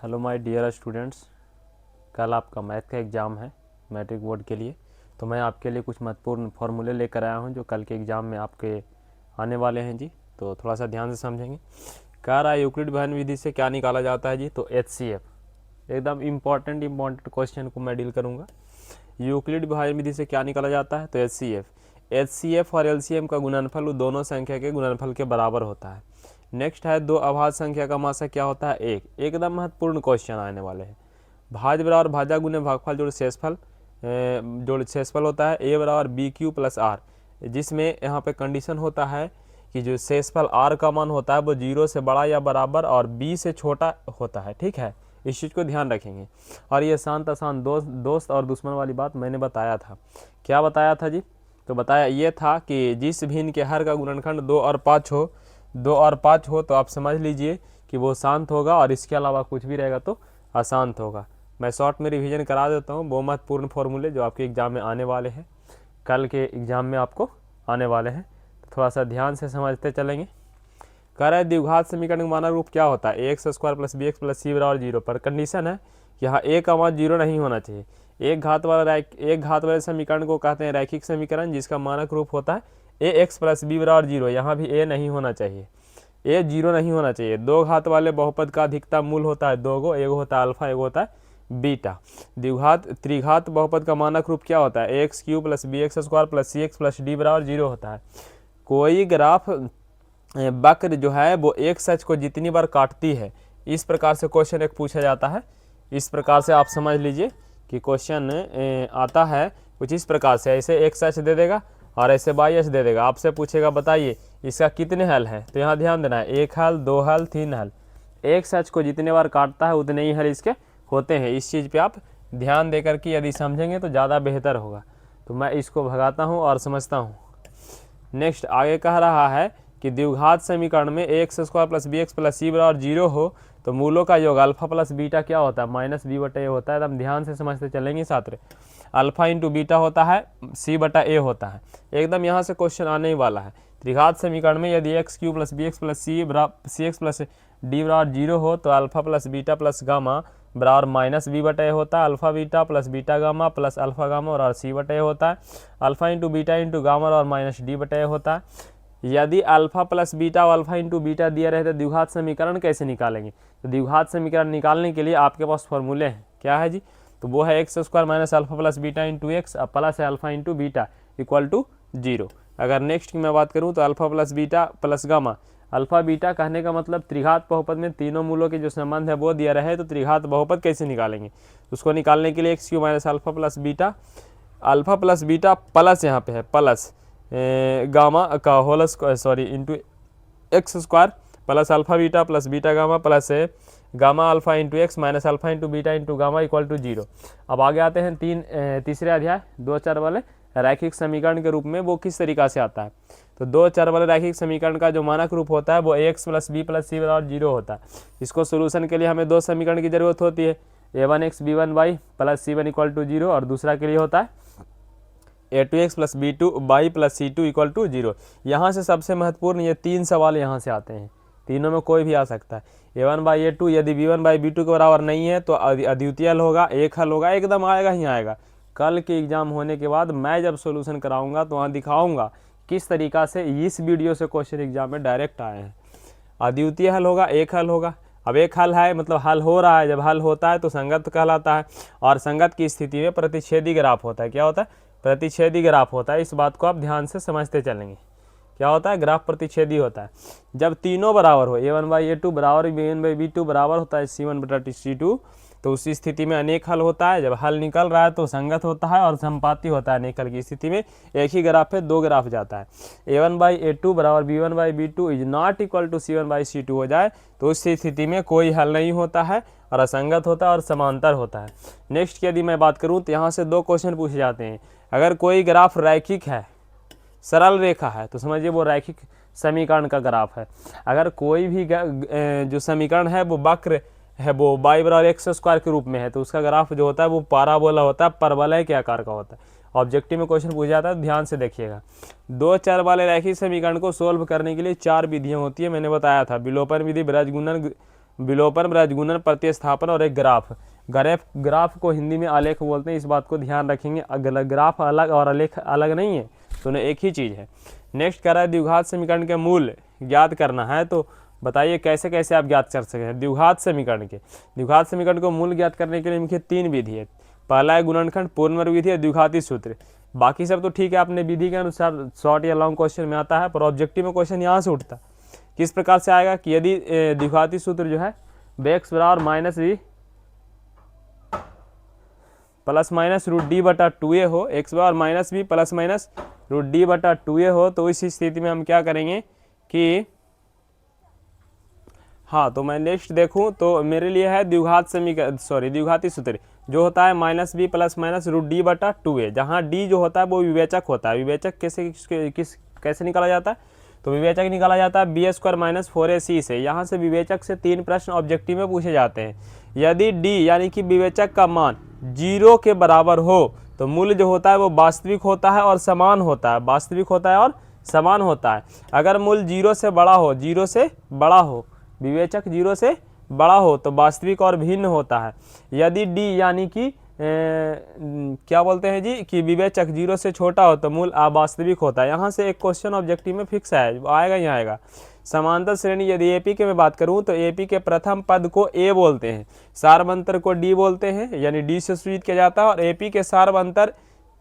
Hello my dear students, कल आपका math का एग्ज़ाम है मैट्रिक बोर्ड के लिए। तो मैं आपके लिए कुछ महत्वपूर्ण फार्मूले लेकर आया हूं जो कल के एग्ज़ाम में आपके आने वाले हैं जी। तो थोड़ा सा ध्यान से समझेंगे। कह रहा है यूक्लिड बहन विधि से क्या निकाला जाता है जी। तो HCF एकदम इम्पॉर्टेंट क्वेश्चन को मैं डील करूँगा। यूक्लिड बहन विधि से क्या निकाला जाता है। तो HCF और LCM का गुणनफल दोनों संख्या के गुणनफल के बराबर होता है। नेक्स्ट है दो अभाज्य संख्या का मासा क्या होता है, एक। एकदम महत्वपूर्ण क्वेश्चन आने वाले हैं। भाज्य बराबर भाजा गुने भागफल जोड़ शेषफल होता है a बराबर BQ प्लस R, जिसमें यहाँ पे कंडीशन होता है कि जो शेषफल R का मान होता है वो 0 से बड़ा या बराबर और B से छोटा होता है। ठीक है, इस चीज़ को ध्यान रखेंगे। और ये शांत अशांत दोस्त और दुश्मन वाली बात मैंने बताया था। क्या बताया था जी। तो बताया ये था कि जिस भिन्न के हर का गुणनखंड 2 और 5 हो तो आप समझ लीजिए कि वो शांत होगा, और इसके अलावा कुछ भी रहेगा तो अशांत होगा। मैं शॉर्ट में रिवीजन करा देता हूँ। वो महत्वपूर्ण फॉर्मूले जो आपके एग्जाम में आने वाले हैं, कल के एग्जाम में आपको आने वाले हैं, तो थोड़ा सा ध्यान से समझते चलेंगे। कह रहा है द्विघात समीकरण का मानक रूप क्या होता है, AX² + BX + C बराबर 0 पर कंडीशन है कि यहाँ A का मान 0 नहीं होना चाहिए। एक घात वाले समीकरण को कहते हैं रैखिक समीकरण, जिसका मानक रूप होता है AX + B बराबर 0। यहाँ भी A नहीं होना चाहिए, A 0 नहीं होना चाहिए। दो घात वाले बहुपद का अधिकतम मूल होता है दो गो, एगो होता है अल्फा, एगो होता है बीटा। त्रिघात बहुपद का मानक रूप क्या होता है, AX³ + BX² + CX + D बराबर 0 होता है। कोई ग्राफ वक्र जो है वो एक सच को जितनी बार काटती है, इस प्रकार से क्वेश्चन एक पूछा जाता है। इस प्रकार से आप समझ लीजिए कि क्वेश्चन आता है कुछ इस प्रकार से, ऐसे एक सच दे देगा और ऐसे बाई एच दे देगा। आपसे पूछेगा बताइए इसका कितने हल है। तो यहाँ ध्यान देना है, एक हल, दो हल, तीन हल। एक सच को जितने बार काटता है उतने ही हल इसके होते हैं। इस चीज़ पे आप ध्यान देकर के यदि समझेंगे तो ज़्यादा बेहतर होगा। तो मैं इसको भगाता हूँ और समझता हूँ। नेक्स्ट आगे कह रहा है कि द्विघात समीकरण में AX² + BX + C बराबर 0 हो तो मूलों का योग अल्फा प्लस बीटा क्या होता है, -B/A होता है। एकदम ध्यान से समझते चलेंगे छात्र। अल्फा इंटू बीटा होता है, C/A होता है। एकदम यहाँ से क्वेश्चन आने ही वाला है। त्रिघात समीकरण में यदि AX³ + BX + CX + D बराबर 0 हो तो alpha plus beta plus gamma बराबर -B/A होता है। Alpha beta plus beta gamma plus alpha gamma और C/A होता है। Alpha into beta into gamma और -D/A होता है। यदि अल्फा प्लस बीटा और अल्फा इंटू बीटा दिया रहे तो द्विघात समीकरण कैसे निकालेंगे। तो द्विघात समीकरण निकालने के लिए आपके पास फॉर्मूले हैं। क्या है जी। तो वो है x² - alpha plus beta into x plus है alpha into beta equal to 0। अगर नेक्स्ट की मैं बात करूँ तो alpha plus beta plus gamma. Alpha beta कहने का मतलब त्रिघात बहुपद में तीनों मूलों के जो संबंध है वो दिया रहे तो त्रिघात बहुपद कैसे निकालेंगे। उसको निकालने के लिए x³ - alpha plus beta, alpha plus beta plus यहाँ पे है प्लस गामा का whole into x² plus alpha beta plus beta gamma plus gamma alpha into x minus alpha into beta into gamma equal to 0। अब आगे आते हैं तीसरे अध्याय दो चर वाले रैखिक समीकरण के रूप में। वो किस तरीका से आता है। तो दो चर वाले रैखिक समीकरण का जो मानक रूप होता है वो AX + B + C बराबर 0 होता है। इसको सोल्यूशन के लिए हमें दो समीकरण की जरूरत होती है, A1x B1y + C1 equal to 0, और दूसरा के लिए होता है A2x + B2y + C2 equal to 0। यहाँ से सबसे महत्वपूर्ण ये तीन सवाल यहाँ से आते हैं, तीनों में कोई भी आ सकता है। A1/A2 यदि B1/B2 के बराबर नहीं है तो अद्वितीय हल होगा, एक हल होगा, एकदम आएगा ही आएगा। कल के एग्जाम होने के बाद मैं जब सोल्यूशन कराऊंगा तो वहाँ दिखाऊंगा किस तरीका से इस वीडियो से क्वेश्चन एग्जाम में डायरेक्ट आए हैं। अद्वितीय हल होगा, एक हल होगा। अब एक हल है मतलब हल हो रहा है, जब हल होता है तो संगत कहलाता है, और संगत की स्थिति में प्रतिच्छेदी ग्राफ होता है। क्या होता है, प्रतिच्छेदी ग्राफ होता है। इस बात को आप ध्यान से समझते चलेंगे। क्या होता है, ग्राफ प्रतिच्छेदी होता है। जब तीनों बराबर हो, A1/A2 बराबर B1/B2 बराबर होता है C1/C2, तो उसी स्थिति में अनेक हल होता है। जब हल निकल रहा है तो संगत होता है और संपाती होता है। अनेक हल की स्थिति में एक ही ग्राफ पे दो ग्राफ जाता है। A1/A2 बराबर B1/B2 is not equal to C1/C2 हो जाए तो उस स्थिति में कोई हल नहीं होता है और असंगत होता है और समांतर होता है। नेक्स्ट की यदि मैं बात करूँ तो यहाँ से दो क्वेश्चन पूछे जाते हैं। अगर कोई ग्राफ रैखिक है, सरल रेखा है, तो समझिए वो रैखिक समीकरण का ग्राफ है। अगर कोई भी जो समीकरण है वो वक्र है, वो y बराबर x² के रूप में है, तो उसका ग्राफ जो होता है वो पाराबोला होता है, परवलय के आकार का होता है। ऑब्जेक्टिव में क्वेश्चन पूछा जाता है, ध्यान से देखिएगा। दो चर वाले रैखिक समीकरण को सोल्व करने के लिए चार विधियां होती है। मैंने बताया था विलोपन विधि, विलोपन, ब्रजगुणन, प्रतिस्थापन और एक ग्राफ। ग्राफ को हिंदी में आलेख बोलते हैं, इस बात को ध्यान रखेंगे। ग्राफ अलग और आलेख अलग नहीं है, दोनों एक ही चीज़ है। नेक्स्ट कह रहा है द्विघात समीकरण के मूल ज्ञात करना है, तो बताइए कैसे कैसे आप ज्ञात कर सकते हैं द्विघात समीकरण को मूल ज्ञात करने के लिए मुख्य 3 विधि है। पहला है गुणनखंड, पूर्णवर्ग विधि और द्विघाती सूत्र। बाकी सब तो ठीक है, आपने विधि के अनुसार शॉर्ट या लॉन्ग क्वेश्चन में आता है, पर ऑब्जेक्टिव में क्वेश्चन यहाँ से उठता है। किस प्रकार से आएगा कि यदि द्विघाती सूत्र जो है x बराबर minus b plus minus root d बटा 2a हो, x बराबर minus b plus minus root d बटा 2a हो, तो इस स्थिति में हम क्या करेंगे कि हाँ, तो मैं नेक्स्ट देखूं तो मेरे लिए है द्विघाती सूत्र जो होता है minus b plus minus root d बटा 2a, जहाँ डी जो होता है वो विवेचक होता है। विवेचक कैसे निकाला जाता है, तो विवेचक निकाला जाता है बी स्क्वायर माइनस 4ac से। यहाँ से विवेचक से 3 प्रश्न ऑब्जेक्टिव में पूछे जाते हैं। यदि डी यानी कि विवेचक का मान 0 के बराबर हो तो मूल्य जो होता है वो वास्तविक होता है और समान होता है, अगर मूल्य 0 से बड़ा हो, विवेचक 0 से बड़ा हो तो वास्तविक और भिन्न होता है। यदि डी यानी कि क्या बोलते हैं जी कि विवेचक 0 से छोटा हो तो मूल अवास्तविक होता है। यहाँ से एक क्वेश्चन ऑब्जेक्टिव में फिक्स है, आएगा ही आएगा। समांतर श्रेणी यदि एपी के मैं बात करूँ तो एपी के प्रथम पद को ए बोलते हैं, सार्वंतर को डी बोलते हैं, यानी डी से सूचित किया जाता है। और एपी के सार्वंतर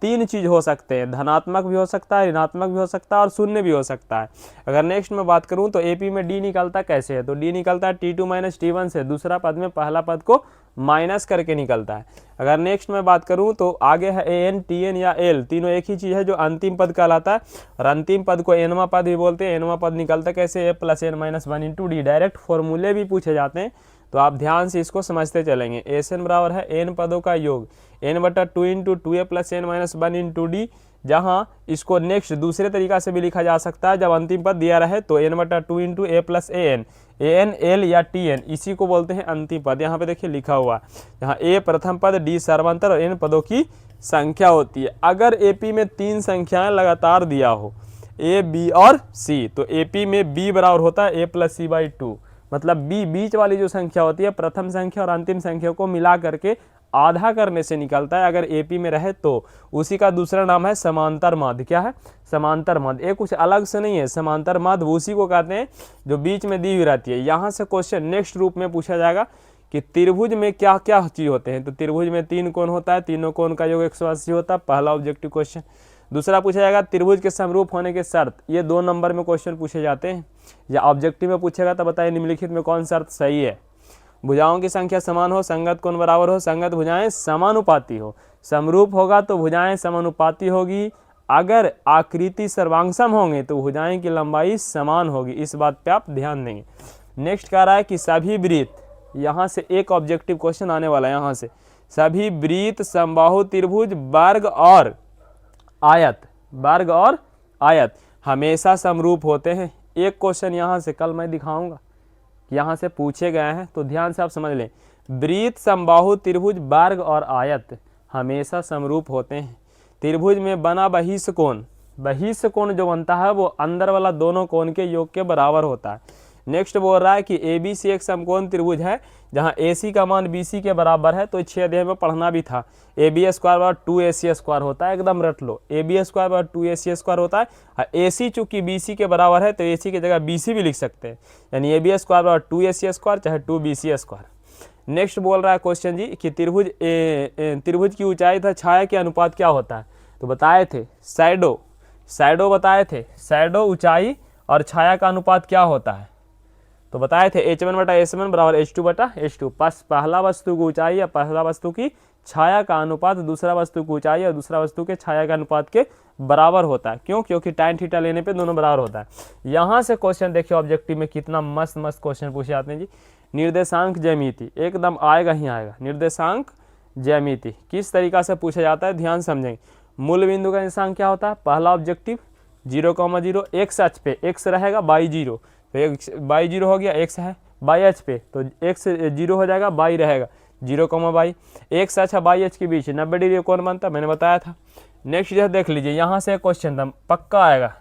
3 चीज हो सकते हैं, धनात्मक भी हो सकता है, ऋणात्मक भी हो सकता है और शून्य भी हो सकता है। अगर नेक्स्ट में बात करूं तो एपी में डी निकलता कैसे है, तो डी निकलता है T2 माइनस T1 से, दूसरा पद में पहला पद को माइनस करके निकलता है। अगर नेक्स्ट में बात करूं तो आगे है AN, TN या L, तीनों एक ही चीज़ है जो अंतिम पद कहलाता है। और अंतिम पद को एनवा पद भी बोलते हैं। एनवा पद निकलता कैसे, A plus N minus 1 into D. Direct फॉर्मूले भी पूछे जाते हैं, तो आप ध्यान से इसको समझते चलेंगे। SN बराबर है n पदों का योग, n बटा 2 into 2a plus n minus 1 into D. जहाँ इसको नेक्स्ट दूसरे तरीका से भी लिखा जा सकता है, जब अंतिम पद दिया रहे तो n बटा 2 into a plus an, L या Tn, इसी को बोलते हैं अंतिम पद। यहाँ पे देखिए लिखा हुआ, यहाँ a प्रथम पद, d सर्वांतर और n पदों की संख्या होती है। अगर AP में 3 संख्याएं लगातार दिया हो, A, B और C, तो AP में B बराबर होता है a प्लस c बाई 2, मतलब B बीच वाली जो संख्या होती है प्रथम संख्या और अंतिम संख्या को मिला करके आधा करने से निकलता है। अगर AP में रहे तो उसी का दूसरा नाम है समांतर माध्य। क्या है, समांतर माध्य। ये कुछ अलग से नहीं है, समांतर माध्य उसी को कहते हैं जो बीच में दी हुई रहती है। यहाँ से क्वेश्चन नेक्स्ट रूप में पूछा जाएगा कि त्रिभुज में क्या क्या चीज होते हैं, तो त्रिभुज में 3 कोण होता है, तीनों कोण का योग 180 होता है, पहला ऑब्जेक्टिव क्वेश्चन। दूसरा पूछा जाएगा त्रिभुज के समरूप होने के शर्त, ये 2 नंबर में क्वेश्चन पूछे जाते हैं। या ऑब्जेक्टिव में पूछेगा तो बताइए निम्नलिखित में कौन शर्त सही है। भुजाओं की संख्या समान हो, संगत कोण बराबर हो, संगत भुजाएं समानुपाती हो। समरूप होगा तो भुजाएं समानुपाती होगी, अगर आकृति सर्वांगसम होंगे तो भुजाएं की लंबाई समान होगी। इस बात पे आप ध्यान देंगे। नेक्स्ट कह रहा है कि सभी वृत्त, यहाँ से एक ऑब्जेक्टिव क्वेश्चन आने वाला है, यहाँ से सभी वृत्त, समबाहु त्रिभुज, वर्ग और आयत हमेशा समरूप होते हैं। एक क्वेश्चन यहाँ से कल मैं दिखाऊंगा, यहाँ से पूछे गए हैं, तो ध्यान से आप समझ लें। वृत्त, समबाहु त्रिभुज, वर्ग और आयत हमेशा समरूप होते हैं। त्रिभुज में बना बहिष्ठ कोण जो बनता है वो अंदर वाला दोनों कोण के योग के बराबर होता है। नेक्स्ट बोल रहा है कि ABC एक समकोण त्रिभुज है जहाँ AC का मान BC के बराबर है, तो 6 अध्याय में पढ़ना भी था। AB स्क्वायर बराबर 2AC स्क्वायर होता है, एकदम रट लो। AB स्क्वायर बराबर 2AC स्क्वायर होता है। AC चूंकि BC के बराबर है तो AC की जगह BC भी लिख सकते हैं, यानी AB स्क्वायर बराबर 2AC स्क्वायर चाहे 2BC स्क्वायर। नेक्स्ट बोल रहा है क्वेश्चन जी कि त्रिभुज की ऊंचाई तथा छाया के अनुपात क्या होता है, तो बताए थे शैडो बताए थे, शैडो ऊंचाई और छाया का अनुपात क्या होता है, तो बताए थे H1 बटा S1 बराबर H2 बटा H2। पहला वस्तु की ऊंचाई या पहला वस्तु की छाया का अनुपात दूसरा वस्तु की ऊंचाई और दूसरा वस्तु के छाया का अनुपात के बराबर होता है। क्यों, क्योंकि tan थीटा लेने पे दोनों बराबर होता है। यहाँ से क्वेश्चन देखिए ऑब्जेक्टिव में कितना मस्त क्वेश्चन पूछे जाते हैं जी। निर्देशांक ज्यामिति एकदम आएगा ही आएगा। निर्देशांक ज्यामिति किस तरीका से पूछा जाता है, ध्यान समझेंगे। मूल बिंदु का निर्देशांक क्या होता है, पहला ऑब्जेक्टिव 0,0, x अक्ष पे x रहेगा y 0, तो y 0 हो गया, x है y अक्ष पे तो x 0 हो जाएगा, y रहेगा 0,y। x अक्ष और y अक्ष के बीच 90 डिग्री कोण बनता है, मैंने बताया था। नेक्स्ट जो देख लीजिए, यहाँ से क्वेश्चन था पक्का आएगा,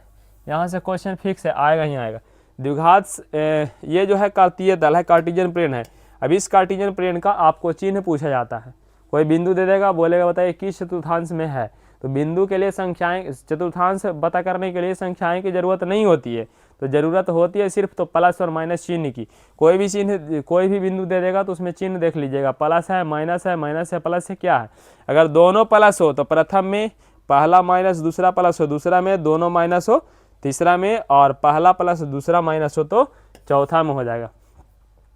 यहाँ से क्वेश्चन फिक्स है, आएगा ही आएगा। द्विघात ये जो है कार्तीय तल है, कार्टेशियन प्लेन है। अब इस कार्टेशियन प्लेन का आपको चिन्ह पूछा जाता है। कोई बिंदु दे देगा, बोलेगा बताइए किस चतुर्थांश में है, तो बिंदु के लिए संख्याएं, चतुर्थांश पता करने के लिए संख्याएं की जरूरत नहीं होती है, तो जरूरत होती है सिर्फ तो प्लस और माइनस चिन्ह की। कोई भी चिन्ह, कोई भी बिंदु दे देगा तो उसमें चिन्ह देख लीजिएगा, प्लस है, माइनस है, माइनस है, प्लस है, क्या है। अगर दोनों प्लस हो तो प्रथम में पहला माइनस दूसरा प्लस हो, दूसरा में दोनों माइनस हो तीसरा में, और पहला प्लस दूसरा माइनस हो तो चौथा में हो जाएगा।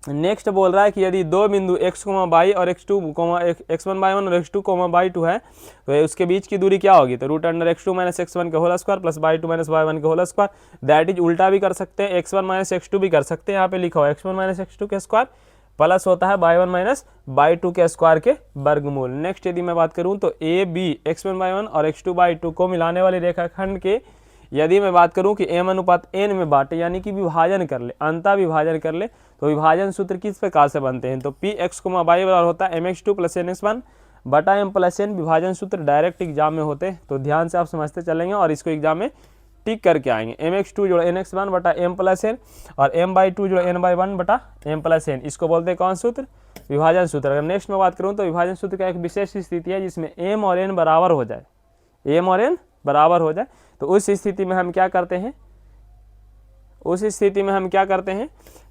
नेक्स्ट बोल रहा है कि यदि दो बिंदु x, y और x2, x1/1 और x2/2 है तो उसके बीच की दूरी क्या होगी, तो √(x2 - x1) के whole square plus y2 - y1 के होल स्क्वायर। दैट इज उल्टा भी कर सकते हैं, x1 - x2 भी कर सकते हैं। यहाँ पे लिखा हो x1 - x2 के स्क्वायर प्लस होता है y1 - y2 के स्क्वायर के वर्गमूल। नेक्स्ट यदि मैं बात करूँ तो ए बी x1/1 और x2/2 को मिलाने वाले रेखाखंड के यदि मैं बात करूं कि m/n में बांटे, यानी कि विभाजन कर ले, अंतः विभाजन कर ले, तो विभाजन सूत्र किस प्रकार से बनते हैं, तो px, y बराबर होता है mx2 + nx1 बटा m + n। विभाजन सूत्र डायरेक्ट एग्जाम में होते हैं, तो ध्यान से आप समझते चलेंगे और इसको एग्जाम में टिक करके आएंगे। mx2 = nx1 बटा m + n और m/2 = n/1 बटा m + n, इसको बोलते हैं कौन सूत्र, विभाजन सूत्र। अगर नेक्स्ट में बात करूँ तो विभाजन सूत्र का एक विशेष स्थिति है जिसमें m और n बराबर हो जाए, m और n बराबर हो जाए, तो उस स्थिति में हम क्या करते हैं, उस स्थिति में हम क्या करते हैं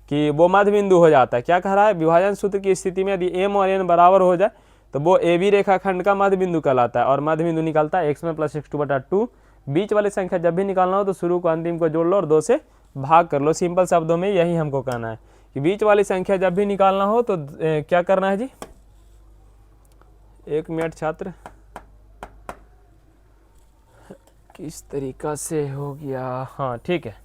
कि वो मध्य बिंदु हो जाता है। क्या कह रहा है, विभाजन सूत्र की स्थिति में यदि m और n बराबर हो जाए तो वो ए बी रेखाखंड का मध्य बिंदु कहलाता है, और मध्य बिंदु निकलता है x1 + x2/2। बीच वाली संख्या जब भी निकालना हो तो शुरू को अंतिम को जोड़ लो और 2 से भाग कर लो। सिंपल शब्दों में यही हमको कहना है कि बीच वाली संख्या जब भी निकालना हो तो क्या करना है जी, 1 मिनट छात्र, किस तरीका से हो गया, हाँ ठीक है।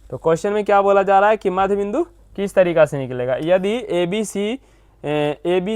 तो क्वेश्चन में क्या बोला जा रहा है कि मध्य बिंदु किस तरीका से निकलेगा। यदि ए बी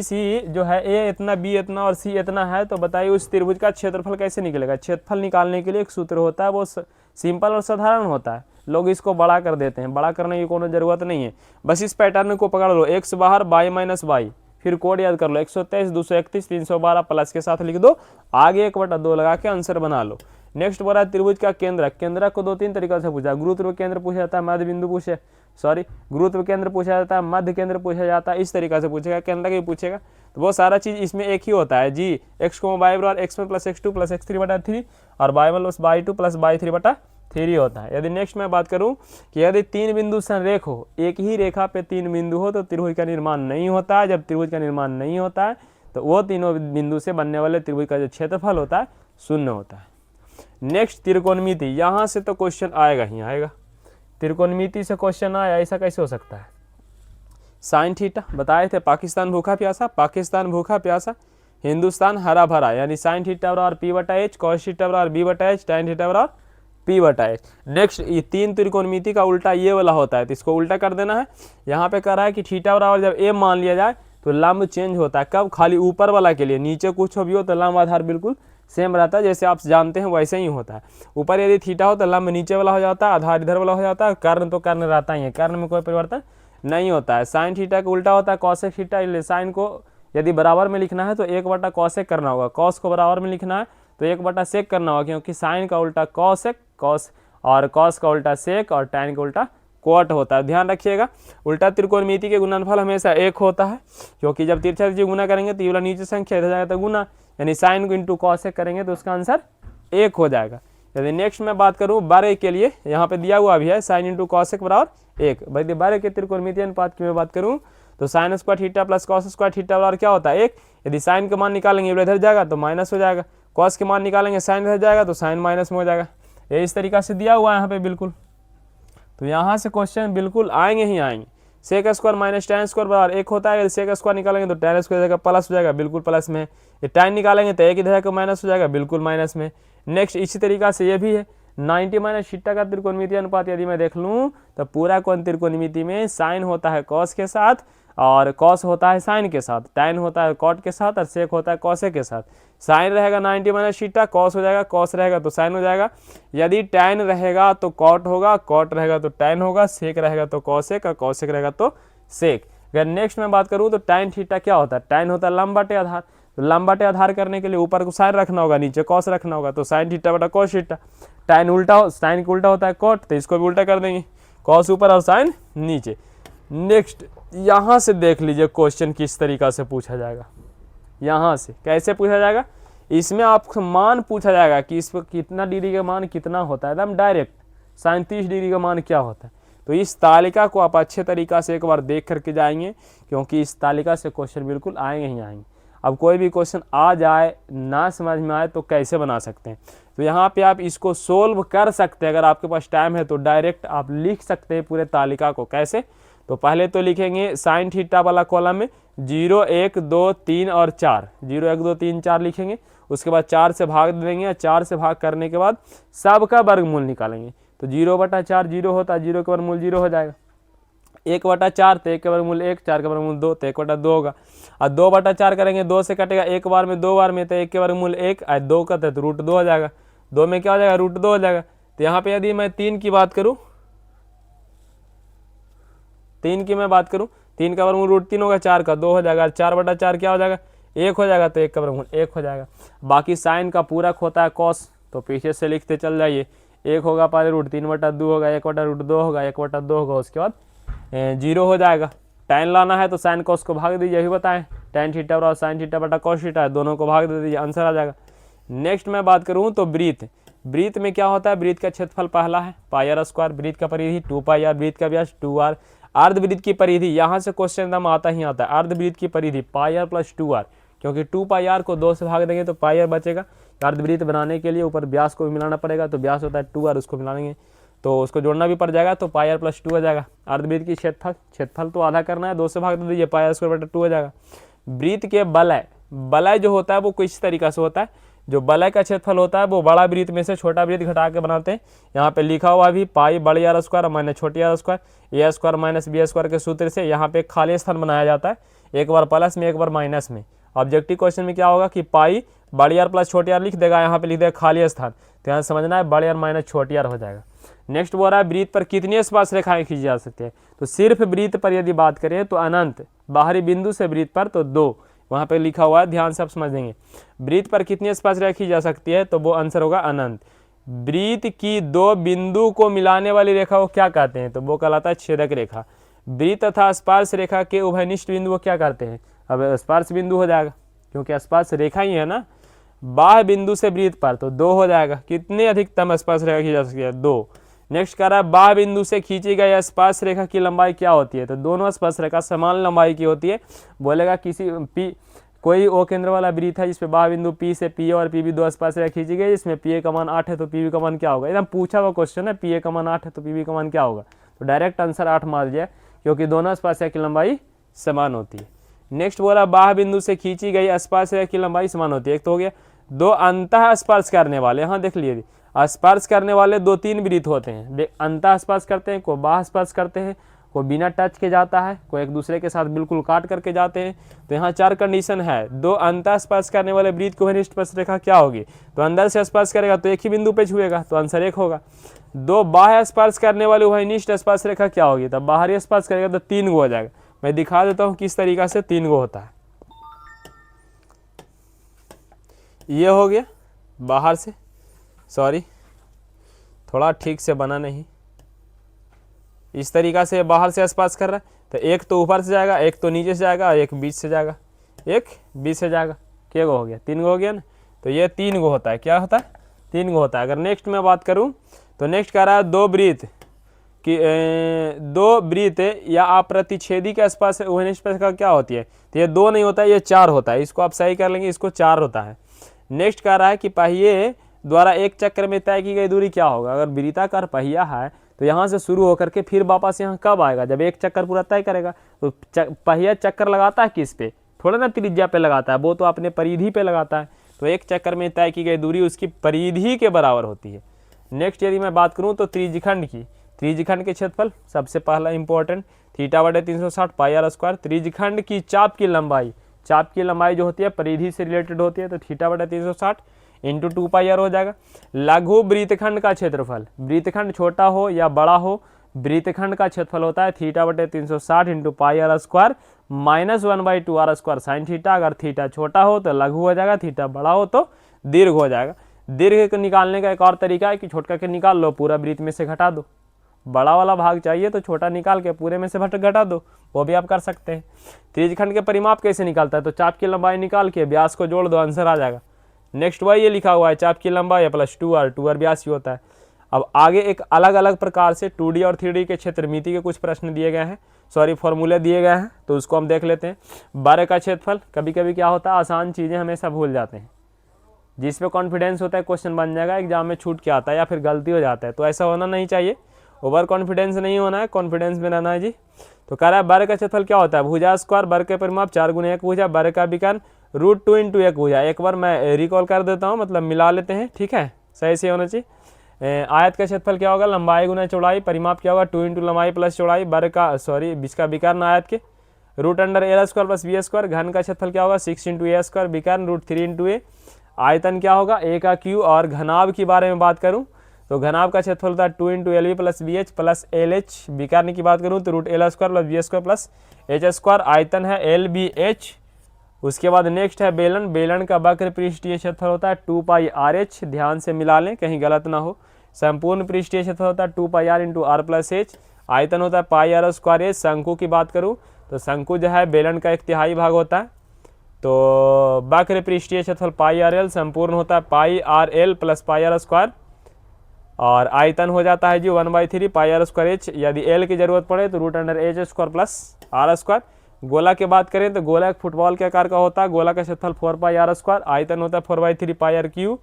सी जो है ए इतना, बी इतना और सी इतना है, तो बताइए उस त्रिभुज का क्षेत्रफल कैसे निकलेगा। क्षेत्रफल निकालने के लिए एक सूत्र होता है, वो सिंपल और साधारण होता है, लोग इसको बड़ा कर देते हैं, बड़ा करने की कोनो जरूरत नहीं है। बस इस पैटर्न को पकड़ लो, x बाहर y - y, फिर कोड याद कर लो 123, 231, 312 प्लस के साथ लिख दो, आगे 1/2 लगा के आंसर बना लो। नेक्स्ट बोला त्रिभुज का केंद्र, केंद्र को 2-3 तरीकों से पूछा, गुरुत्व केंद्र पूछा जाता है, मध्य बिंदु पूछे, गुरुत्व केंद्र पूछा जाता है, मध्य केंद्र पूछा जाता है, इस तरीका से पूछेगा, केंद्र का पूछेगा, तो वो सारा चीज इसमें एक ही होता है जी। x, y बराबर x1 + x2 + x3/3 और y1 + y2 + y3/3 होता है। यदि नेक्स्ट मैं बात करूं कि यदि 3 बिंदु संरेख हो, एक ही रेखा पे 3 बिंदु हो तो त्रिभुज का निर्माण नहीं होता है। जब त्रिभुज का निर्माण नहीं होता है तो वो तीनों बिंदु से बनने वाले त्रिभुज का जो क्षेत्रफल होता है 0 होता है। नेक्स्ट त्रिकोणमिति, यहाँ से तो क्वेश्चन आएगा ही आएगा, त्रिकोणमिति से क्वेश्चन आया, ऐसा कैसे हो सकता है। साइन थीटा बताए थे, पाकिस्तान भूखा प्यासा, पाकिस्तान भूखा प्यासा, हिंदुस्तान हरा भरा, यानी साइन थीटा बराबर p/h, कॉस थीटा बराबर b/h, टैन थीटा बराबर p/h। नेक्स्ट ये 3 त्रिकोणमिति का उल्टा ये वाला होता है, तो इसको उल्टा कर देना है। यहाँ पे कह रहा है कि थीटा बराबर जब a मान लिया जाए तो लंब चेंज होता है, कब, खाली ऊपर वाला के लिए, नीचे कुछ भी हो तो लंब आधार बिल्कुल सेम रहता है, जैसे आप जानते हैं वैसे ही होता है। ऊपर यदि थीटा हो तो लंब नीचे वाला हो जाता है, आधार इधर वाला हो जाता है, कर्ण तो कर्ण रहता ही है, कर्ण में कोई परिवर्तन नहीं होता है। साइन थीटा का उल्टा होता है कॉसेक थीटा, इसलिए साइन को यदि बराबर में लिखना है तो 1/cos कॉसेक करना होगा, कॉस को बराबर में लिखना है तो 1/sec सेक करना होगा, क्योंकि साइन का उल्टा कॉसेक कॉस और कॉस का उल्टा सेक और टैन का उल्टा कोट होता है। ध्यान रखिएगा, उल्टा त्रिकोणमिति के गुणनफल हमेशा 1 होता है, क्योंकि जब तिरछा तिरछी गुना करेंगे तो ये वाला नीचे संख्या इधर जाएगा तो गुना, यानी साइन को इंटू कॉसेक करेंगे तो उसका आंसर 1 हो जाएगा। यदि नेक्स्ट मैं बात करूँ बारह के लिए, यहाँ पे दिया हुआ भी है साइन इंटू कॉसेक बराबर 1। भाई बारह के त्रिकोणमिति अनुपात की मैं बात करूँ तो sine square theta plus cos square theta बराबर क्या होता है 1। यदि साइन का मान निकालेंगे इधर जाएगा तो माइनस हो जाएगा, कॉस के मान निकालेंगे साइन इधर जाएगा तो साइन माइनस में हो जाएगा। ये इस तरीका से दिया हुआ है यहाँ पे बिल्कुल, तो यहाँ से क्वेश्चन बिल्कुल आएंगे ही आएंगे। Sec square minus tan square बराबर 1 होता है, यदि सेक स्क्वायर निकालेंगे तो टैन स्क्वायर जगह प्लस हो जाएगा, बिल्कुल प्लस में। ये टैन निकालेंगे तो 1 इधर जाकर माइनस हो जाएगा, बिल्कुल माइनस में। नेक्स्ट इसी तरीका से ये भी है 90 माइनस थीटा का त्रिकोणमिति अनुपात यदि मैं देख लूँ तो पूरा कोण त्रिकोणमिति में साइन होता है कॉस के साथ और कॉस होता है साइन के साथ, टैन होता है कॉट के साथ और सेक होता है कॉसेक के साथ। साइन रहेगा 90 माइनस थीटा, कॉस हो जाएगा, कॉस रहेगा तो साइन हो जाएगा। यदि टैन रहेगा तो कॉट होगा, कॉट रहेगा तो टैन होगा, सेक रहेगा तो कॉसेक और कॉसेक रहेगा तो सेक। अगर नेक्स्ट में बात करूँ तो टैन थीटा क्या होता है, टैन होता है लंब बटे आधार, तो लंब बटे आधार करने के लिए ऊपर को साइन रखना होगा, नीचे कॉस रखना होगा, तो साइन थीटा बटा कॉस थीटा। टैन उल्टा, साइन का उल्टा होता है कॉट, तो इसको भी उल्टा कर देंगे, कॉस ऊपर और साइन नीचे। नेक्स्ट यहाँ से देख लीजिए क्वेश्चन किस तरीका से पूछा जाएगा। यहाँ से कैसे पूछा जाएगा, इसमें आपको मान पूछा जाएगा कि इस पर कितना डिग्री का मान कितना होता है, एकदम डायरेक्ट साइन 30 डिग्री का मान क्या होता है। तो इस तालिका को आप अच्छे तरीक़ा से एक बार देख करके जाएंगे, क्योंकि इस तालिका से क्वेश्चन बिल्कुल आएंगे ही आएंगे। अब कोई भी क्वेश्चन आ जाए ना समझ में आए तो कैसे बना सकते हैं, तो यहाँ पे आप इसको सोल्व कर सकते हैं। अगर आपके पास टाइम है तो डायरेक्ट आप लिख सकते हैं पूरे तालिका को। कैसे, तो पहले तो लिखेंगे साइन थीटा वाला कॉलम में 0 1 2 3 और 4, 0 1 2 3 4 लिखेंगे। उसके बाद 4 से भाग दे देंगे, 4 से भाग करने के बाद सबका वर्गमूल निकालेंगे। तो 0/4 0 होता है, 0 का वर्गमूल 0 हो जाएगा। 1/4 तो 1 का वर्गमूल 1, 4 का वर्गमूल 2 तो 1/2 होगा। और 2/4 करेंगे, 2 से कटेगा, एक बार में 2 बार में, तो 1 के वर्गमूल 1 और 2 का तो √2 हो जाएगा। 2 में क्या हो जाएगा, √2 हो जाएगा। तो यहाँ पे यदि मैं 3 की बात करूँ, 3 की मैं बात करूँ, 3 का वर्गमूल √3 होगा, 4 का 2 हो जाएगा, 4/4 क्या हो जाएगा, 1 हो जाएगा, तो 1 का वर्गमूल 1 हो जाएगा। बाकी साइन का पूरक होता है कॉस, तो पीछे से लिखते चल जाइए। 1 होगा पहले √3/2 होगा, 1/√2 होगा, 1/2 होगा, उसके बाद 0 हो जाएगा। tan लाना है तो साइन कॉस को भाग दीजिए, यही बताएं। tan थीटा और साइन थीटा बटा कॉस थीटा है, दोनों को भाग दे दीजिए, आंसर आ जाएगा। नेक्स्ट मैं बात करूँ तो वृत्त में क्या होता है, वृत्त का क्षेत्रफल पहला है πr², वृत्त का परिधि 2πr, वृत्त का व्यास 2r, अर्धवृत्त की परिधि, यहाँ से क्वेश्चन एकदम आता ही आता है। अर्धवृत्त की परिधि πr + 2r, क्योंकि 2πr को 2 से भाग देंगे तो πr बचेगा। अर्धवृत्त बनाने के लिए ऊपर व्यास को भी मिलाना पड़ेगा, तो व्यास होता है 2r, उसको मिलाएंगे तो उसको जोड़ना भी पड़ जाएगा, तो πr + 2 हो जाएगा। अर्धवृत्त की क्षेत्रफल तो आधा करना है, 2 से भाग दे दीजिए, πr² 2 हो जाएगा। वृत्त के बलय जो होता है वो किस तरीका से होता है, जो बलय का क्षेत्रफल होता है वो बड़ा वृत्त में से छोटा वृत्त घटा के बनाते हैं। यहाँ पे लिखा हुआ भी पाई बड़ी r² माइनस छोटी r², a² - b² के सूत्र से यहाँ पे खाली स्थान बनाया जाता है, एक बार प्लस में एक बार माइनस में। ऑब्जेक्टिव क्वेश्चन में क्या होगा कि पाई बड़ी r + छोटी r लिख देगा, यहाँ पे लिख देगा खाली स्थान, तो यहाँ समझना है बड़ी r माइनस छोटी r हो जाएगा। नेक्स्ट बोल रहा है वृत्त पर कितनी स्पर्श रेखाएं खींची जा सकती है, तो सिर्फ वृत्त पर यदि बात करें तो अनंत, बाहरी बिंदु से वृत्त पर तो 2, वहाँ पे लिखा हुआ है, ध्यान से आप समझ देंगे। वृत्त पर कितनी स्पर्श रेखा खींची जा सकती है, तो वो आंसर होगा अनंत। वृत्त की 2 बिंदु को मिलाने वाली रेखा को क्या कहते हैं, तो वो कहलाता है छेदक रेखा। वृत्त तथा स्पर्श रेखा के उभयनिष्ठ बिंदु को क्या कहते हैं, अब स्पर्श बिंदु हो जाएगा, क्योंकि स्पर्श रेखा ही है ना। बाह्य बिंदु से वृत्त पर तो 2 हो जाएगा। कितने अधिकतम स्पर्श रेखा खींची जा सकती है, 2। नेक्स्ट कह रहा है बाह्य बिंदु से खींची गई स्पर्श रेखा की लंबाई क्या होती है, तो दोनों स्पर्श रेखा समान लंबाई की होती है। बोलेगा किसी कोई ओ केंद्र वाला वृत्त है जिसपे बाह्य बिंदु P से P और P भी 2 स्पर्श रेखा खींची गई, इसमें PA का मान 8 है तो PB का मान क्या होगा, एकदम पूछा हुआ क्वेश्चन है। PA का मान 8 है तो PB का मान क्या होगा, तो डायरेक्ट आंसर 8 मार दिया, क्योंकि दोनों स्पर्श रेखा की लंबाई समान होती है। नेक्स्ट बोला बाह्य बिंदु से खींची गई स्पर्श रेखा की लंबाई समान होती है। एक तो हो गया। 2 अंतः स्पर्श करने वाले, यहाँ देख लीजिए, स्पर्श करने वाले 2-3 वृत्त होते हैं। अंतः स्पर्श करते हैं, कोई बाह्य स्पर्श करते हैं, कोई बिना टच के जाता है, कोई एक दूसरे के साथ बिल्कुल काट करके जाते हैं। तो यहाँ 4 कंडीशन है। 2 अंतः स्पर्श करने वाले वृत्त की उभयनिष्ठ स्पर्श रेखा क्या होगी, तो अंदर से स्पर्श करेगा तो एक ही बिंदु पे छुएगा, तो आंसर 1 होगा। 2 बाह्य स्पर्श करने वाले उभयनिष्ठ स्पर्श रेखा क्या होगी, तब बाहरी स्पर्श करेगा तो 3 गो हो जाएगा। मैं दिखा देता हूँ किस तरीका से 3 गो होता है। ये हो गया बाहर से, सॉरी थोड़ा ठीक से बना नहीं, इस तरीका से बाहर से स्पर्श कर रहा है, तो एक तो ऊपर से जाएगा, एक तो नीचे से जाएगा, और एक बीच से जाएगा, एक बीच से जाएगा। क्या गो हो गया, 3 गो हो गया ना। तो ये 3 गो होता है, क्या होता है, 3 गो होता है। अगर नेक्स्ट में बात करूं तो नेक्स्ट कह रहा है 2 वृत्त या अप्रतिच्छेदी के स्पर्श उभयनिष्ठ स्पर्श रेखा क्या होती है, तो ये 2 नहीं होता है, ये 4 होता है। इसको आप सही कर लेंगे, इसको 4 होता है। नेक्स्ट कह रहा है कि पहिए द्वारा एक चक्र में तय की गई दूरी क्या होगा। अगर वृत्ताकार पहिया है तो यहाँ से शुरू होकर के फिर वापस यहाँ कब आएगा, जब एक चक्कर पूरा तय करेगा। तो पहिया चक्कर लगाता है किस पे, थोड़ा ना त्रिज्या पे लगाता है, वो तो अपने परिधि पे लगाता है। तो एक चक्कर में तय की गई दूरी उसकी परिधि के बराबर होती है। नेक्स्ट यदि मैं बात करूँ तो त्रिज्यखंड के क्षेत्रफल सबसे पहला इंपॉर्टेंट, θ/360 πr²। त्रिज्यखंड की चाप की लंबाई जो होती है परिधि से रिलेटेड होती है, तो θ/360 × 2πr हो जाएगा। लघु वृत्तखंड का क्षेत्रफल, वृत्तखंड छोटा हो या बड़ा हो, वृत्तखंड का क्षेत्रफल होता है θ/360 × πr² -1/2 r² sin थीटा। अगर थीटा छोटा हो तो लघु हो जाएगा, थीटा बड़ा हो तो दीर्घ हो जाएगा। दीर्घ को निकालने का एक और तरीका है कि छोटा के निकाल लो, पूरा वृत्त में से घटा दो, बड़ा वाला भाग चाहिए तो छोटा निकाल के पूरे में से घटा दो, वो भी आप कर सकते हैं। त्रिज्यखंड के परिमाप कैसे निकालता है, तो चाप की लंबाई निकाल के व्यास को जोड़ दो, आंसर आ जाएगा। नेक्स्ट वही ये लिखा हुआ है चाप की लंबाई प्लस 2r व्यास ही होता है। अब आगे एक अलग अलग प्रकार से 2D और 3D के क्षेत्रमिति के कुछ प्रश्न दिए गए हैं, सॉरी फॉर्मूले दिए गए हैं, तो उसको हम देख लेते हैं। वर्ग का क्षेत्रफल, कभी कभी क्या होता है आसान चीज़ें हमेशा भूल जाते हैं, जिसमें कॉन्फिडेंस होता है क्वेश्चन बन जाएगा, एग्जाम में छूट के आता है या फिर गलती हो जाता है, तो ऐसा होना नहीं चाहिए। ओवर कॉन्फिडेंस नहीं होना है, कॉन्फिडेंस में रहना है जी। तो कह रहा है वर्ग का क्षेत्रफल क्या होता है, भुजा स्क्वायर, वर्ग के परिमाप 4 × 1 भुजा, वर्ग का विकर्ण √2 × 1 भुजा। एक बार मैं रिकॉल कर देता हूँ, मतलब मिला लेते हैं, ठीक है, सही से होना चाहिए। आयत का क्षेत्रफल क्या होगा, लंबाई गुना चौड़ाई, परिमाप क्या होगा 2 × लंबाई प्लस चौड़ाई, वर्ग का इसका विकर्ण आयत के √√L² + B²। घन का क्षेत्रफल क्या होगा 6 × A², विकर्ण √3 × A। आयतन क्या होगा A का Q। और घनाभ के बारे में बात करूं तो घनाभ का क्षेत्रफल होता है 2 × LV + BH + LH। विकर्ण की बात करूं तो √L² + B² + H²। आयतन है LBH। उसके बाद नेक्स्ट है बेलन। बेलन का वक्र पृष्ठीय क्षेत्रफल होता है 2πRh, ध्यान से मिला लें कहीं गलत ना हो। संपूर्ण पृष्ठीय क्षेत्रफल होता है 2πr × r + h। आयतन होता है πr²h। शंकु की बात करूं तो शंकु जो है बेलन का 1/3 भाग होता है, तो वक्र पृष्ठीय क्षेत्रफल πrl, संपूर्ण होता है πrl + πr²। और आयतन हो जाता है जी 1/3 πr²h। यदि l की जरूरत पड़े तो √h² + r²। गोला की बात करें तो गोला एक फुटबॉल के आकार का होता है, गोला का क्षेत्रफल 4πr², आयतन होता है 4/3 πr3।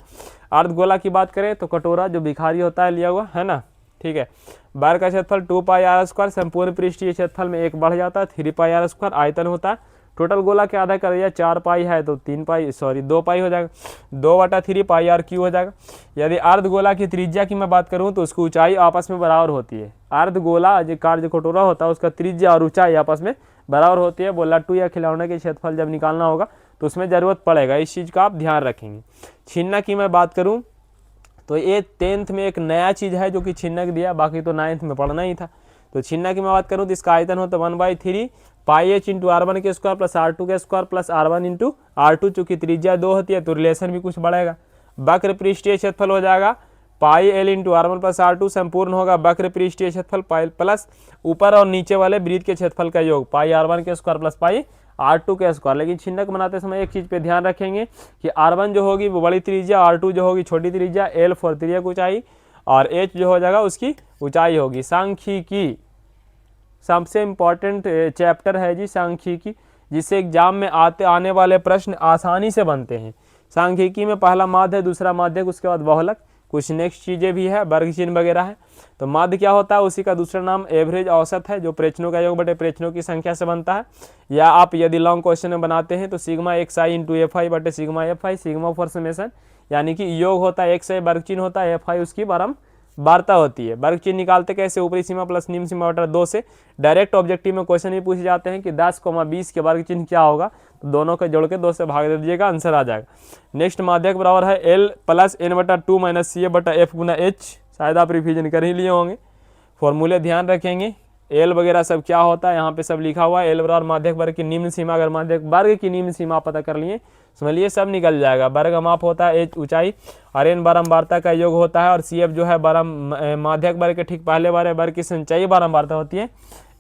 अर्धगोला की बात करें तो कटोरा जो भिखारी होता है लिया हुआ है ना, ठीक है। वर्ग का क्षेत्रफल 2πr², संपूर्ण पृष्ठीय क्षेत्रफल में एक बढ़ जाता है 3πr²। आयतन होता है, टोटल गोला के आधा कर दिया 4π है तो 2π हो जाएगा, 2/3 πr3 हो जाएगा। यदि अर्धगोला की त्रिज्या की मैं बात करूं तो उसकी ऊंचाई आपस में बराबर होती है। अर्धगोला जो कटोरा होता है उसका त्रिज्या और ऊंचाई आपस में बराबर होती है। वो लट्टू या खिलौने के क्षेत्रफल जब निकालना होगा तो उसमें ज़रूरत पड़ेगा, इस चीज़ का आप ध्यान रखेंगे। छिन्ना की मैं बात करूँ तो ये 10th में एक नया चीज़ है जो कि छिन्नक दिया, बाकी तो 9th में पढ़ना ही था। तो छिन्ना की मैं बात करूँ तो इसका आयतन होता है 1/3 πh × r1 के स्क्वायर + r2 के स्क्वायर + r1 × r2। चूँकि त्रिज्या 2 होती है तो रिलेशन भी कुछ बढ़ेगा। वक्र पृष्ठीय क्षेत्रफल हो जाएगा πl × r1 + r2। संपूर्ण होगा वक्र पृष्ठीय क्षेत्रफल प्लस ऊपर और नीचे वाले वृत्त के क्षेत्रफल का योग πr1 के स्क्वायर + πr2 के स्क्वायर। लेकिन छिन्नक बनाते समय एक चीज़ पे ध्यान रखेंगे कि r1 जो होगी वो बड़ी त्रिज्या, r2 जो होगी छोटी त्रिज्या, l फॉर त्रिज्यक ऊंचाई और h जो हो जाएगा उसकी ऊंचाई होगी। सांख्यिकी सबसे इम्पॉर्टेंट चैप्टर है जी सांख्यिकी, जिससे एग्जाम में आने वाले प्रश्न आसानी से बनते हैं। सांख्यिकी में पहला माध्य है, दूसरा माध्यक, उसके बाद बहुलक, कुछ नेक्स्ट चीज़ें भी है, वर्ग चिन्ह वगैरह है। तो माध्य क्या होता है, उसी का दूसरा नाम एवरेज औसत है, जो प्रेक्षणों का योग बटे प्रेक्षणों की संख्या से बनता है। या आप यदि लॉन्ग क्वेश्चन में बनाते हैं तो सिग्मा xi × fi बटे sigma fi, sigma for summation, यानी कि योग होता है xi, वर्ग चिन्ह होता है fi, उसकी वार्ता होती है। वर्ग चिन्ह निकालते कैसे, ऊपरी सीमा प्लस निम्न सीमा बटा 2 से। डायरेक्ट ऑब्जेक्टिव में क्वेश्चन भी पूछे जाते हैं कि 10,20 के वर्ग चिन्ह क्या होगा, तो दोनों को जोड़ के 2 से भाग दे दीजिएगा, आंसर आ जाएगा। नेक्स्ट माध्यक बराबर है l + n/2 - CF/f × h। शायद आप रिवीजन कर ही लिए होंगे, फॉर्मूले ध्यान रखेंगे, एल वगैरह सब क्या होता है यहाँ पे सब लिखा हुआ है। एल बराबर माध्यक वर्ग की निम्न सीमा, अगर माध्यक वर्ग की निम्न सीमा पता कर लिए समझिए सब निकल जाएगा। वर्ग माप होता है h ऊंचाई, और n बारंबारता का योग होता है, और CF जो है माध्यक वर्ग के ठीक पहले वाले वर्ग की संचयी बारंबारता होती है,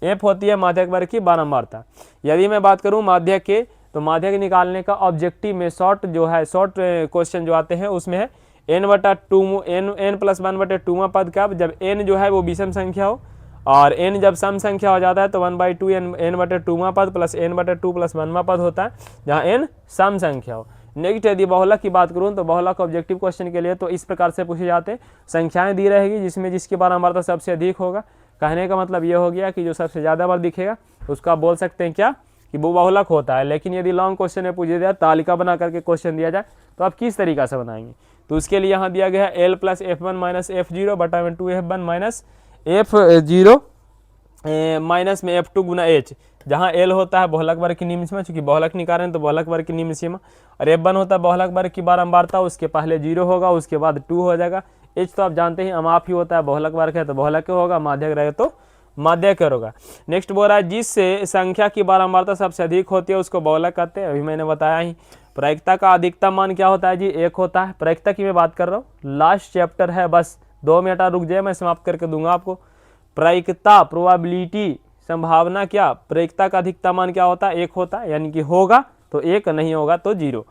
f होती है माध्यक वर्ग की बारंबारता। यदि मैं बात करूँ माध्यक के, तो माध्यक निकालने का ऑब्जेक्टिव में शॉर्ट क्वेश्चन जो आते हैं उसमें है n/2 n + 1/2 पद का, जब n जो है वो विषम संख्या हो और n जब सम संख्या हो जाता है तो 1/2 n/2 पद प्लस n/2 + 1 पद होता है, जहाँ n सम संख्या हो। नेक्स्ट यदि बहुलक की बात करूँ तो बहुलक ऑब्जेक्टिव क्वेश्चन के लिए तो इस प्रकार से पूछे जाते हैं, संख्याएं दी रहेगी जिसमें जिसकी बारंबारता सबसे अधिक होगा। कहने का मतलब ये हो गया कि जो सबसे ज़्यादा बार दिखेगा उसको आप बोल सकते हैं क्या कि वो बहुलक होता है। लेकिन यदि लॉन्ग क्वेश्चन में पूछे जाए, तालिका बना करके क्वेश्चन दिया जाए, तो आप किस तरीका से बनाएंगे, तो उसके लिए यहाँ दिया गया है l + f1 - f0 बटा में 2f1 - f0 माइनस में f2 × h, जहाँ l होता है बहुलक वर्ग की निम्न सीमा, चूंकि बहुलक निकाल रहे हैं तो बहुलक वर्ग की निम्न सीमा, और f1 होता है बहुलक वर्ग की बारंबारता, उसके पहले 0 होगा, उसके बाद 2 हो जाएगा। h तो आप जानते हैं अमाप ही होता है, बहुलक वर्ग है तो बहुलक होगा, माध्यक रहे तो माध्यक होगा। नेक्स्ट बोल रहा है जिससे संख्या की बारंबारता सबसे अधिक होती है उसको बहुलक कहते हैं, अभी मैंने बताया ही। प्रायिकता का अधिकतम मान क्या होता है जी, 1 होता है। प्रायिकता की मैं बात कर रहा हूँ, लास्ट चैप्टर है, बस 2 मिनट रुक जाए मैं समाप्त करके दूंगा आपको। प्रायिकता प्रोबेबिलिटी संभावना क्या, प्रायिकता का अधिकतम मान क्या होता है 1 होता है, यानी कि होगा तो 1, नहीं होगा तो 0।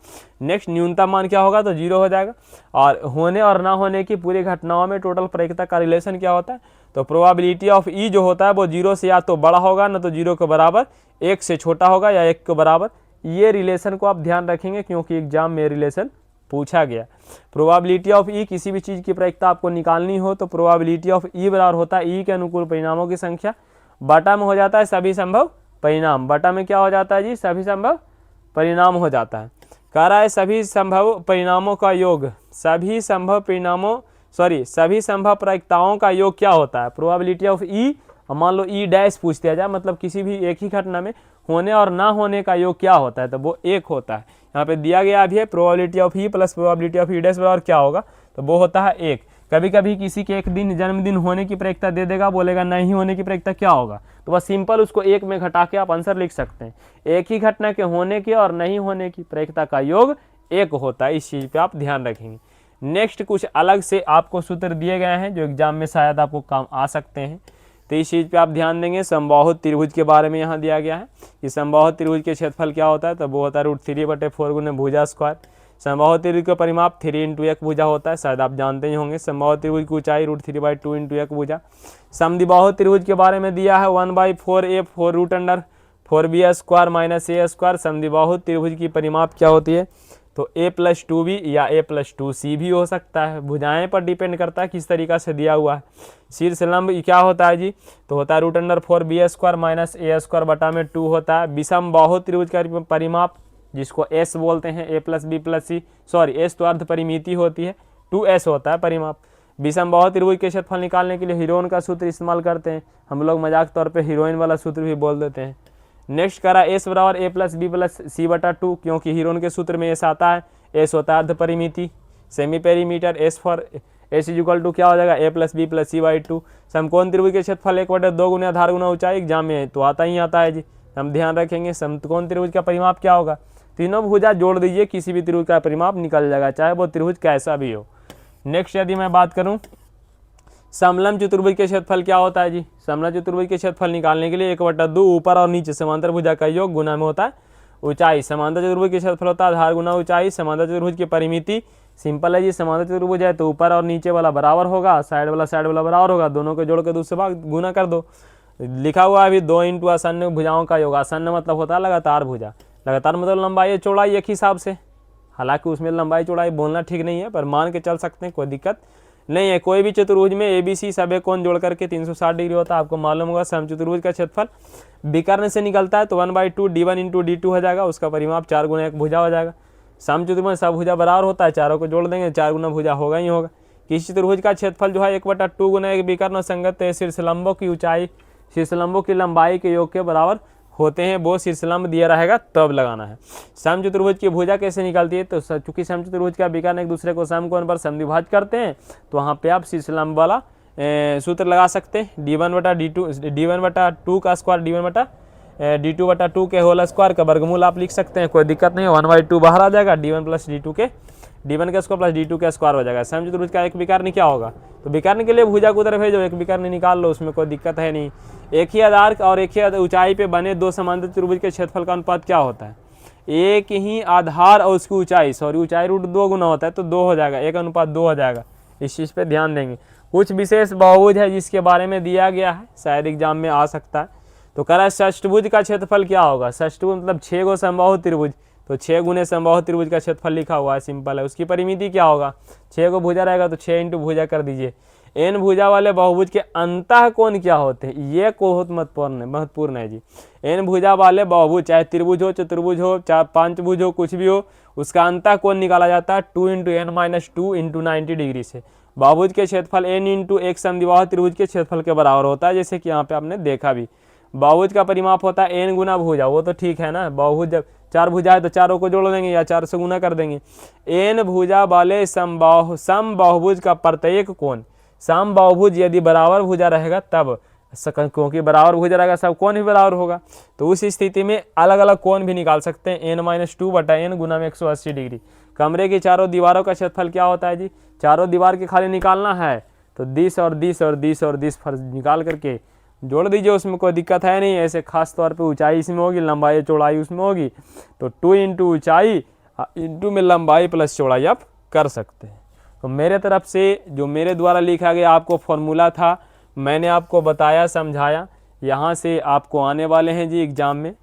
नेक्स्ट न्यूनतम मान क्या होगा तो 0 हो जाएगा। और होने और ना होने की पूरी घटनाओं में टोटल प्रायिकता का रिलेशन क्या होता है तो प्रोबेबिलिटी ऑफ ई जो होता है वो 0 से या तो बड़ा होगा ना तो 0 के बराबर, 1 से छोटा होगा या 1 के बराबर। ये रिलेशन को आप ध्यान रखेंगे क्योंकि एग्जाम में रिलेशन पूछा गया। प्रोबेबिलिटी ऑफ ई, किसी भी चीज़ की प्रायिकता आपको निकालनी हो तो प्रोबेबिलिटी ऑफ ई बराबर होता है ई के अनुकूल परिणामों की संख्या बटा में हो जाता है सभी संभव परिणाम। बटा में क्या हो जाता है जी, सभी संभव परिणाम हो जाता है। कह रहा है सभी संभव परिणामों का योग, सभी संभव प्रायिकताओं का योग क्या होता है प्रोबेबिलिटी ऑफ ई। मान लो ई डैश पूछ दिया जाए, मतलब किसी भी एक ही घटना में होने और ना होने का योग क्या होता है तो वो 1 होता है। यहाँ पे दिया गया अभी है probability of E plus probability of E dash बराबर क्या होगा तो वो होता है 1। कभी कभी किसी के एक दिन जन्मदिन होने की प्रायिकता दे देगा, बोलेगा नहीं होने की प्रायिकता क्या होगा तो बस सिंपल उसको 1 में घटा के आप आंसर लिख सकते हैं। एक ही घटना के होने की और नहीं होने की प्रायिकता का योग 1 होता है, इस चीज़ पे आप ध्यान रखेंगे। नेक्स्ट कुछ अलग से आपको सूत्र दिए गए हैं जो एग्जाम में शायद आपको काम आ सकते हैं, तो इस चीज़ पे आप ध्यान देंगे। समबाहु त्रिभुज के बारे में यहाँ दिया गया है कि समबाहु त्रिभुज के क्षेत्रफल क्या होता है तो वो होता है √3/4 गुने भुजा स्क्वायर। समबाहु त्रिभुज का परिमाप 3 × 1 भुजा होता है, शायद आप जानते ही होंगे। समबाहु त्रिभुज की ऊंचाई √3/2 × 1 भुजा। समद्विबाहु त्रिभुज के बारे में दिया है 1/4a 4√4b² - a²। समद्विबाहु त्रिभुज की परिमाप क्या होती है तो a+2b या a+2c भी हो सकता है, भुजाएं पर डिपेंड करता है किस तरीका से दिया हुआ है। शीर्ष लंब क्या होता है जी तो होता है √4b² - a² होता है। विषम बाहु त्रिभुज का परिमाप जिसको s बोलते हैं a+b+c, s तो अर्ध परिमिति होती है, 2s होता है परिमाप। विषम बाहु त्रिभुज के क्षेत्रफल निकालने के लिए हीरोइन का सूत्र इस्तेमाल करते हैं, हम लोग मजाक तौर पे हीरोइन वाला सूत्र भी बोल देते हैं। नेक्स्ट करा s बराबर a+b+c/2, क्योंकि हीरोइन के सूत्र में s आता है, s होता है अर्ध परिमिति। Semi perimeter s for s = क्या हो जाएगा a+b+c/2। समकोण त्रिभुज के क्षेत्रफल 1/2 गुना आधार गुना ऊंचाई, एग्जाम में तो आता है जी, हम ध्यान रखेंगे। समकोण त्रिभुज का परिमाप क्या होगा, तीनों भुजा जोड़ दीजिए, किसी भी त्रिभुज का परिमाप निकल जाएगा, चाहे वो त्रिभुज कैसा भी हो। नेक्स्ट यदि मैं बात करूं समलंब चतुर्भुज के क्षेत्रफल क्या होता है जी, समलंब चतुर्भुज के क्षेत्रफल निकालने के लिए 1/2 ऊपर और नीचे समांतर भुजा का योग गुना में होता है ऊंचाई। समांतर चतुर्भुज के क्षेत्रफल होता है आधार गुना ऊंचाई। समांतर चतुर्भुज की परिमिति सिंपल है जी, समांतर चतुर्भुज है तो ऊपर और नीचे वाला बराबर होगा, साइड वाला बराबर होगा, दोनों को जोड़ के दूसरे भाग गुना कर दो। लिखा हुआ है अभी 2 × आसन्न भुजाओं का योग। आसन्न मतलब होता है लगातार भुजा, लगातार मतलब लंबाई चौड़ाई एक हिसाब से, हालांकि उसमें लंबाई चौड़ाई बोलना ठीक नहीं है पर मान के चल सकते हैं, कोई दिक्कत नहीं है। कोई भी चतुर्भुज में ABC सभी कोण जोड़ करके 360 डिग्री होता है, आपको मालूम होगा। समचतुर्भुज का क्षेत्रफल विकर्ण से निकलता है तो 1/2 d1 × d2 हो जाएगा, उसका परिमाप 4 × 1 भुजा हो जाएगा। समचतुर्भुज में सब भुजा बराबर होता है, चारों को जोड़ देंगे 4 गुना भुजा होगा ही होगा। किसी चतुर्भुज का क्षेत्रफल जो है 1/2 गुना 1 विकर्ण संगत है, शीर्षलंबों की ऊंचाई शीर्षलंबों की लंबाई के योग के बराबर होते हैं, वो शीर्षलंब दिया रहेगा तब लगाना है। समचतुर्भुज की भुजा कैसे निकलती है तो चूंकि समचतुर्भुज का विकर्ण एक दूसरे को समकोण पर समद्विभाज्य करते हैं तो वहाँ पे आप शीर्षलंब वाला सूत्र लगा सकते हैं। d1/2 का स्क्वायर d1/d2/2 के होल स्क्वायर का वर्गमूल आप लिख सकते हैं, कोई दिक्कत नहीं है। 1/2 बाहर आ जाएगा, d1 + d2 के d1 का स्क्वायर प्लस d2 का स्क्वायर हो जाएगा। समचतुर्भुज का एक विकर्ण क्या होगा तो विकर्ण के लिए भुजा को उधर भेजो, एक विकर्ण निकाल लो, उसमें कोई दिक्कत है नहीं। एक ही आधार और एक ही ऊंचाई पे बने दो समांतर त्रिभुज के क्षेत्रफल का अनुपात क्या होता है, एक ही आधार और उसकी ऊंचाई ऊंचाई √2 गुना होता है तो 2 हो जाएगा, 1/2 हो जाएगा। इस चीज़ पे ध्यान देंगे। कुछ विशेष बहुभुज है जिसके बारे में दिया गया है, शायद एग्जाम में आ सकता है। तो कह रहा है षष्ठभुज का क्षेत्रफल क्या होगा, षष्ठभुज मतलब 6 गो समबाहु त्रिभुज, तो 6 गुने समबाहु त्रिभुज का क्षेत्रफल लिखा हुआ है, सिंपल है। उसकी परिमिति क्या होगा, 6 को भुजा रहेगा तो 6 × भुजा कर दीजिए। n भुजा वाले बहुभुज के अंतः कोण क्या होते हैं, ये बहुत महत्वपूर्ण है जी। n भुजा वाले बहुभुज चाहे त्रिभुज हो चतुर्भुज हो चाहे पंचभुज हो कुछ भी हो, उसका अंतः कोण निकाला जाता है 2 × n - 2 × 90 डिग्री से। बहुभुज के क्षेत्रफल n × एक समद्विबाहु त्रिभुज के क्षेत्रफल के बराबर होता है, जैसे कि यहाँ पे आपने देखा भी। बहुभुज का परिमाप होता है n गुना भुजा, वो तो ठीक है ना, बहुभुज जब 4 भुजा है तो चारों को जोड़ देंगे या 4 से गुना कर देंगे। n भुजा वाले समबाहुभुज का प्रत्येक कोण, समबाहुभुज यदि बराबर भुजा रहेगा तब, क्योंकि बराबर भुजा रहेगा सब कोण भी बराबर होगा, तो उस स्थिति में अलग अलग कोण भी निकाल सकते हैं। n - 2/n गुना में 180 डिग्री। कमरे की चारों दीवारों का क्षेत्रफल क्या होता है जी, चारों दीवार के खाली निकालना है तो 10 और 10 और 10 और 10 फर्ज निकाल करके जोड़ दीजिए, उसमें कोई दिक्कत है नहीं। ऐसे खास तौर पे ऊंचाई इसमें होगी, लंबाई चौड़ाई उसमें होगी, तो 2 इंटू ऊँचाई इंटू में लंबाई प्लस चौड़ाई आप कर सकते हैं। तो मेरे तरफ से जो मेरे द्वारा लिखा गया आपको फॉर्मूला था, मैंने आपको बताया, समझाया। यहाँ से आपको आने वाले हैं जी एग्ज़ाम में,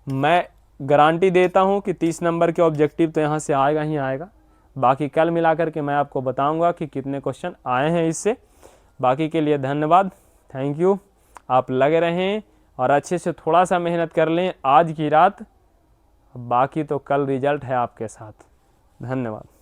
मैं गारंटी देता हूँ कि 30 नंबर के ऑब्जेक्टिव तो यहाँ से आएगा ही आएगा। बाकी कल मिला करके मैं आपको बताऊँगा कि कितने क्वेश्चन आए हैं इससे। बाकी के लिए धन्यवाद, थैंक यू। आप लगे रहें और अच्छे से थोड़ा सा मेहनत कर लें आज की रात, बाकी तो कल रिजल्ट है आपके साथ। धन्यवाद।